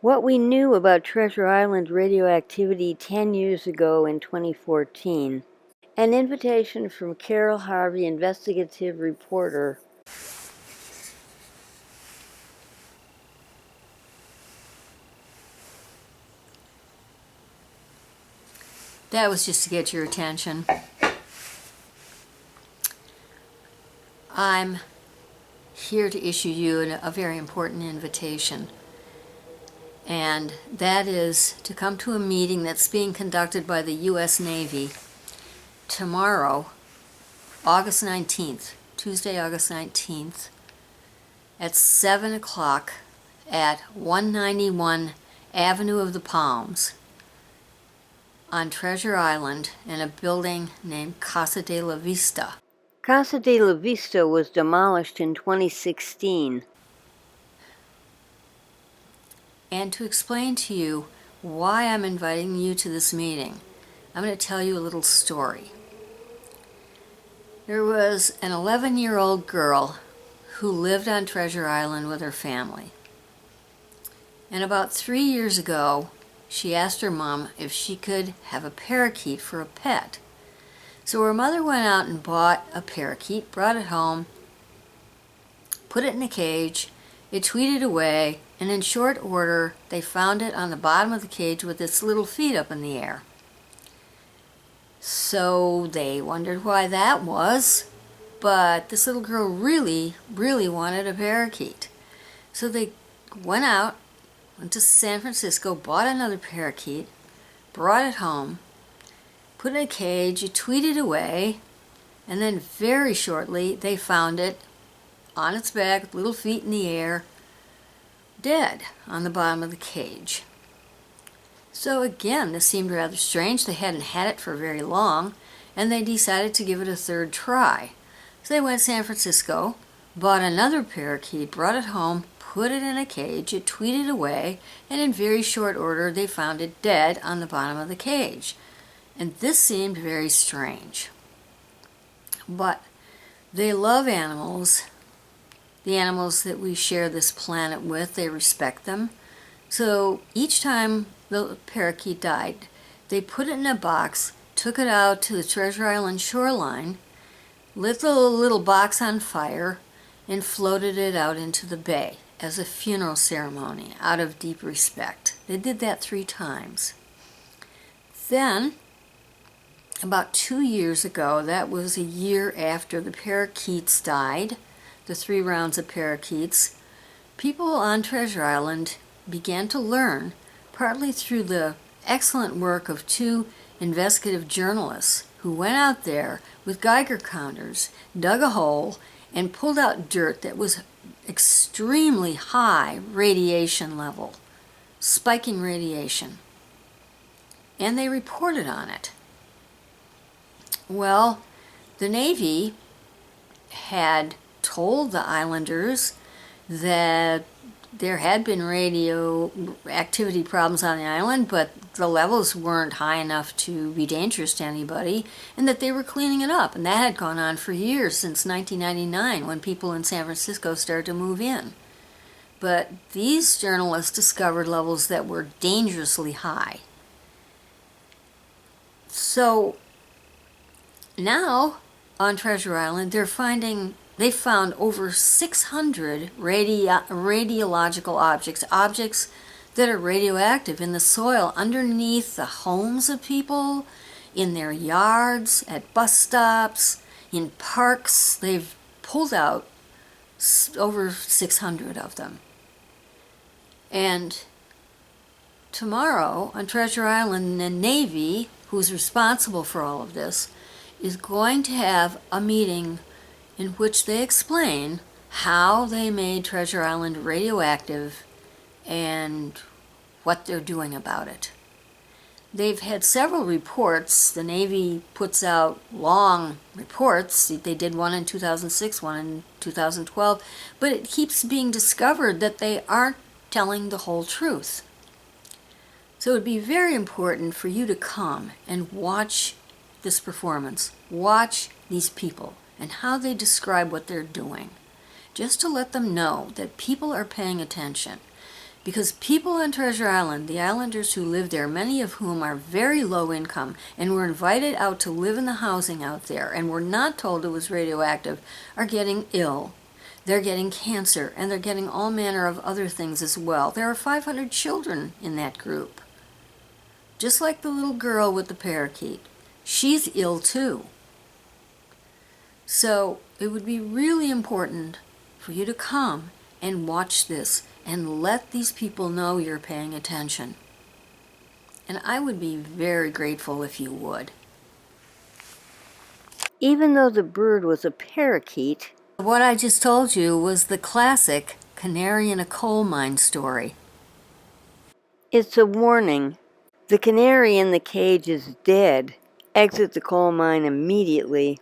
What we knew about Treasure Island radioactivity 10 years ago in 2014. An invitation from Carol Harvey, investigative reporter. That was just to get your attention. I'm here to issue you a very important invitation. And that is to come to a meeting that's being conducted by the U.S. Navy tomorrow, August 19th, Tuesday, August 19th, at 7 o'clock at 191 Avenue of the Palms on Treasure Island in a building named Casa de la Vista. Casa de la Vista was demolished in 2016. And to explain to you why I'm inviting you to this meeting, I'm going to tell you a little story. There was an 11-year-old girl who lived on Treasure Island with her family. And about 3 years ago, she asked her mom if she could have a parakeet for a pet. So her mother went out and bought a parakeet, brought it home, put it in a cage, it tweeted away, and in short order, they found it on the bottom of the cage with its little feet up in the air. So they wondered why that was, but this little girl really wanted a parakeet. So they went to San Francisco, bought another parakeet, brought it home, put it in a cage, it tweeted away, and then very shortly they found it on its back with little feet in the air, dead on the bottom of the cage. So again, this seemed rather strange. They hadn't had it for very long, and they decided to give it a third try. So they went to San Francisco, bought another parakeet, brought it home, put it in a cage, it tweeted away, and in very short order they found it dead on the bottom of the cage. And this seemed very strange. But they love animals. The animals that we share this planet with, they respect them. So each time the parakeet died, they put it in a box, took it out to the Treasure Island shoreline, lit the little box on fire, and floated it out into the bay as a funeral ceremony out of deep respect. They did that 3 times. Then, about 2 years ago, that was a year after the parakeets died, the 3 rounds of parakeets, people on Treasure Island began to learn, partly through the excellent work of 2 investigative journalists who went out there with Geiger counters, dug a hole, and pulled out dirt that was extremely high radiation level, spiking radiation. And they reported on it. Well, the Navy had told the islanders that there had been radioactivity problems on the island, but the levels weren't high enough to be dangerous to anybody, and that they were cleaning it up. And that had gone on for years, since 1999, when people in San Francisco started to move in. But these journalists discovered levels that were dangerously high. So now on Treasure Island, they found over 600 radiological objects that are radioactive in the soil underneath the homes of people, in their yards, at bus stops, in parks. They've pulled out over 600 of them. And tomorrow on Treasure Island, the Navy, who's responsible for all of this, is going to have a meeting in which they explain how they made Treasure Island radioactive and what they're doing about it. They've had several reports. The Navy puts out long reports. They did one in 2006, one in 2012, but it keeps being discovered that they aren't telling the whole truth. So it would be very important for you to come and watch this performance, watch these people, and how they describe what they're doing, just to let them know that people are paying attention. Because people on Treasure Island, the islanders who live there, many of whom are very low income and were invited out to live in the housing out there and were not told it was radioactive, are getting ill. They're getting cancer, and they're getting all manner of other things as well. There are 500 children in that group. Just like the little girl with the parakeet. She's ill too. So it would be really important for you to come and watch this and let these people know you're paying attention. And I would be very grateful if you would. Even though the bird was a parakeet, What I just told you was the classic canary in a coal mine story. it's a warning. The canary in the cage is dead. Exit the coal mine immediately.